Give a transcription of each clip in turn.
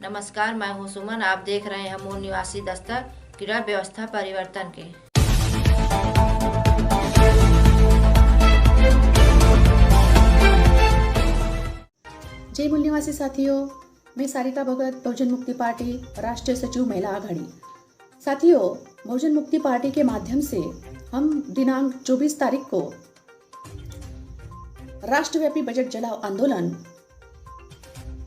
नमस्कार, मैं हूं सुमन। आप देख रहे हैं मूल निवासी दस्तक क्रीड़ा व्यवस्था परिवर्तन के। जय मूल निवासी साथियों, मैं सारिका भगत, बहुजन मुक्ति पार्टी राष्ट्रीय सचिव महिला आघाड़ी। साथियों, बहुजन मुक्ति पार्टी के माध्यम से हम दिनांक 24 तारीख को राष्ट्रव्यापी बजट जलाओ आंदोलन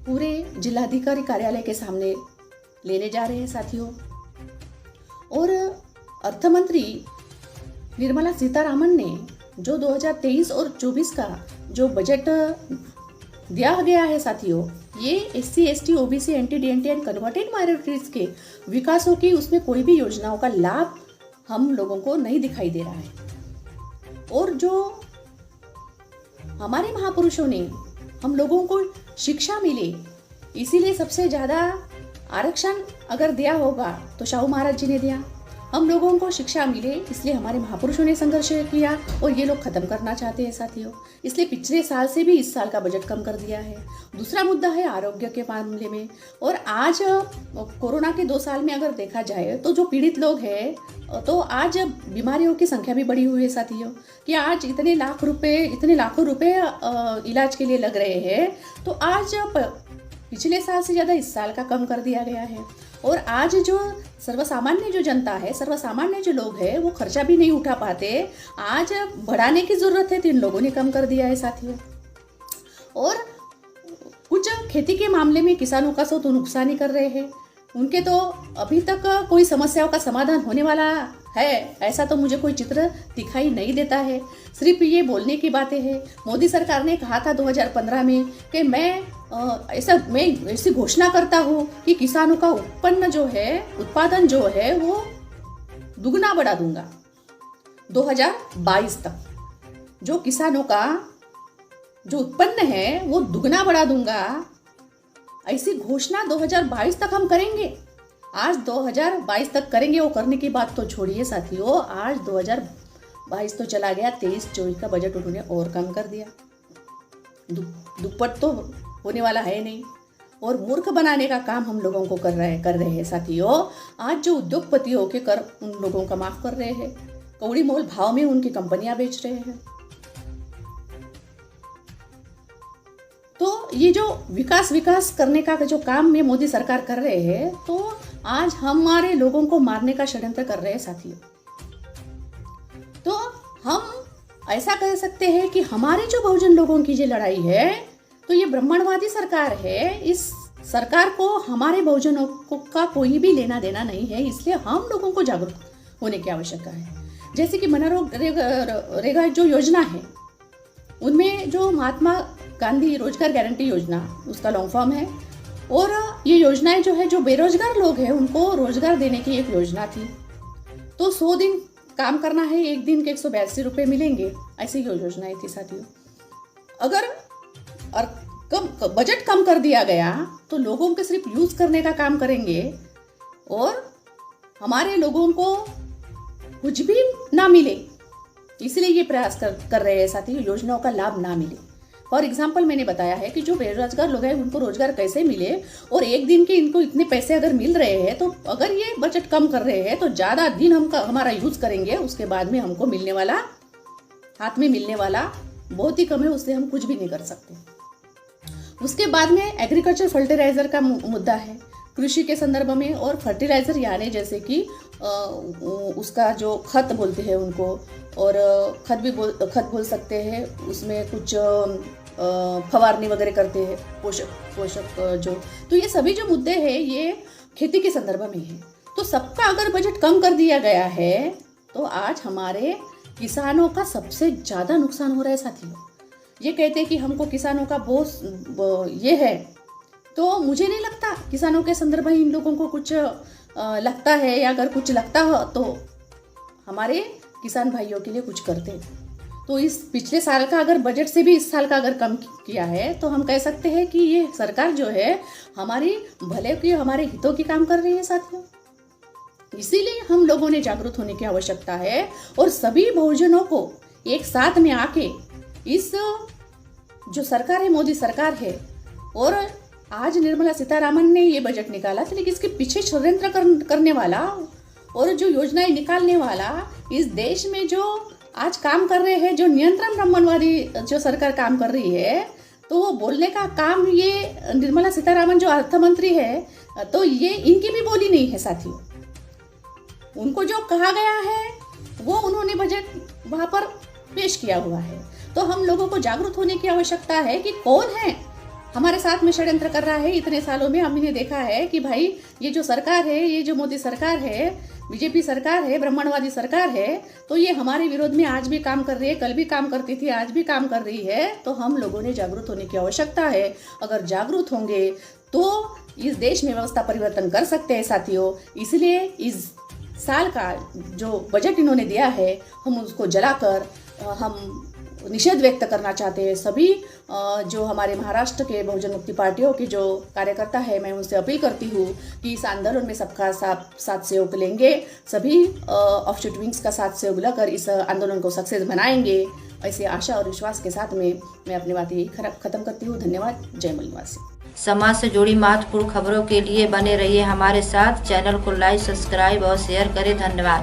पूरे जिलाधिकारी कार्यालय के सामने लेने जा रहे हैं साथियों। और अर्थ मंत्री निर्मला सीतारामन ने जो 2023 और 24 का जो बजट दिया गया है साथियों, ये SC, ST, OBC, NT, and converted minorities के विकासों की उसमें कोई भी योजनाओं का लाभ हम लोगों को नहीं दिखाई दे रहा है। और जो हमारे महापुरुषों ने हम लोगों को शिक्षा मिले, इसीलिए सबसे ज्यादा आरक्षण अगर दिया होगा तो शाहू महाराज जी ने दिया। हम लोगों को शिक्षा मिले इसलिए हमारे महापुरुषों ने संघर्ष किया और ये लोग खत्म करना चाहते हैं साथियों। इसलिए पिछले साल से भी इस साल का बजट कम कर दिया है। दूसरा मुद्दा है आरोग्य के मामले में। और आज कोरोना के 2 साल में अगर देखा जाए तो जो पीड़ित लोग हैं, तो आज बीमारियों की संख्या भी बढ़ी हुई है साथियों, कि आज इतने लाखों रुपए इलाज के लिए लग रहे हैं, तो आज पिछले साल से ज़्यादा इस साल का कम कर दिया गया है। और आज जो सर्वसामान्य जो जनता है, सर्वसामान्य जो लोग हैं, वो खर्चा भी नहीं उठा पाते, आज बढ़ाने की जरूरत है तो इन लोगों ने कम कर दिया है साथियों। और कुछ खेती के मामले में किसानों का तो नुकसान ही कर रहे हैं, उनके तो अभी तक कोई समस्याओं का समाधान होने वाला है ऐसा तो मुझे कोई चित्र दिखाई नहीं देता है। सिर्फ ये बोलने की बातें हैं। मोदी सरकार ने कहा था 2015 में कि मैं ऐसी घोषणा करता हूँ कि किसानों का उत्पादन जो है वो दुगना बढ़ा दूंगा 2022 तक। जो किसानों का जो उत्पन्न है वो दुगना बढ़ा दूंगा, ऐसी घोषणा 2022 तक हम करेंगे। आज 2022 तक करेंगे, वो करने की बात तो छोड़िए साथियों, आज 2022 तो चला गया, 23-24 का बजट उन्होंने और कम कर दिया। दुप्पट तो होने वाला है नहीं। और मूर्ख बनाने का काम हम लोगों को कर रहे हैं साथियों। आज जो उद्योगपतियों के कर उन लोगों का माफ कर रहे हैं, कौड़ी मोल भाव में उनकी कंपनियां बेच रहे हैं। तो ये जो विकास करने का जो काम में मोदी सरकार कर रहे हैं, तो आज हमारे लोगों को मारने का षड्यंत्र कर रहे हैं साथियों। तो हम ऐसा कह सकते हैं कि हमारे जो बहुजन लोगों की जो लड़ाई है, तो ये ब्राह्मणवादी सरकार है। इस सरकार को हमारे बहुजनों का कोई भी लेना देना नहीं है, इसलिए हम लोगों को जागरूक होने की आवश्यकता है। जैसे कि मनरेगा जो योजना है, उनमें जो महात्मा गांधी रोजगार गारंटी योजना, उसका लॉन्ग फॉर्म है। और ये योजनाएं जो है, जो बेरोजगार लोग हैं उनको रोजगार देने की एक योजना थी। तो 100 दिन काम करना है, 1 दिन के 182 रुपये मिलेंगे, ऐसी योजनाएं थी साथियों। अगर बजट कम कर दिया गया तो लोगों के सिर्फ यूज करने का काम करेंगे और हमारे लोगों को कुछ भी ना मिले, इसलिए ये प्रयास कर रहे हैं साथियों, योजनाओं का लाभ ना मिले। फॉर एग्जाम्पल मैंने बताया है कि जो बेरोजगार लोग हैं उनको रोजगार कैसे मिले, और 1 दिन के इनको इतने पैसे अगर मिल रहे हैं, तो अगर ये बजट कम कर रहे हैं तो ज़्यादा दिन हमारा यूज करेंगे, उसके बाद में हमको हाथ में मिलने वाला बहुत ही कम है, उससे हम कुछ भी नहीं कर सकते। उसके बाद में एग्रीकल्चर फर्टिलाइजर का मुद्दा है, कृषि के संदर्भ में। और फर्टिलाइजर यानी जैसे कि उसका जो खत बोलते हैं उनको, और खत बोल सकते हैं, उसमें कुछ फवारनी वगैरह करते हैं, पोषक जो, तो ये सभी जो मुद्दे हैं ये खेती के संदर्भ में है। तो सबका अगर बजट कम कर दिया गया है तो आज हमारे किसानों का सबसे ज्यादा नुकसान हो रहा है साथियों। ये कहते हैं कि हमको किसानों का बहुत ये है, तो मुझे नहीं लगता किसानों के संदर्भ में इन लोगों को कुछ लगता है, या अगर कुछ लगता हो तो हमारे किसान भाइयों के लिए कुछ करते। तो इस पिछले साल का अगर बजट से भी इस साल का अगर कम किया है, तो हम कह सकते हैं कि ये सरकार जो है हमारी भले की, हमारे हितों की काम कर रही है साथियों। इसीलिए हम लोगों ने जागरूक होने की आवश्यकता है और सभी बहुजनों को एक साथ में आके इस जो सरकार है, मोदी सरकार है, और आज निर्मला सीतारामन ने ये बजट निकाला था, लेकिन इसके पीछे षड्यंत्र करने वाला और जो योजनाएं निकालने वाला इस देश में जो आज काम कर रहे हैं, जो नियंत्रण ब्राह्मणवादी जो सरकार काम कर रही है, तो वो बोलने का काम ये निर्मला सीतारामन जो अर्थ मंत्री है, तो ये इनकी भी बोली नहीं है साथियों। उनको जो कहा गया है वो उन्होंने बजट वहाँ पर पेश किया हुआ है। तो हम लोगों को जागरूक होने की आवश्यकता है कि कौन है हमारे साथ में षड्यंत्र कर रहा है। इतने सालों में हमने देखा है कि भाई ये जो सरकार है, ये जो मोदी सरकार है, बीजेपी सरकार है, ब्राह्मणवादी सरकार है, तो ये हमारे विरोध में आज भी काम कर रही है, कल भी काम करती थी, आज भी काम कर रही है। तो हम लोगों ने जागरूक होने की आवश्यकता है। अगर जागरूक होंगे तो इस देश में व्यवस्था परिवर्तन कर सकते हैं साथियों। इसलिए इस साल का जो बजट इन्होंने दिया है, हम उसको जलाकर हम निषेध व्यक्त करना चाहते हैं। सभी जो हमारे महाराष्ट्र के बहुजन मुक्ति पार्टियों के जो कार्यकर्ता है, मैं उनसे अपील करती हूँ कि इस आंदोलन में सबका साथ सहयोग लेंगे। सभी ऑफशूट विंग्स का साथ सहयोग लेकर इस आंदोलन को सक्सेस बनाएंगे। ऐसे आशा और विश्वास के साथ में मैं अपनी बात यही खत्म करती हूँ। धन्यवाद। जय मूल निवासी। समाज से जुड़ी महत्वपूर्ण खबरों के लिए बने रहिए हमारे साथ। चैनल को लाइक, सब्सक्राइब और शेयर करें। धन्यवाद।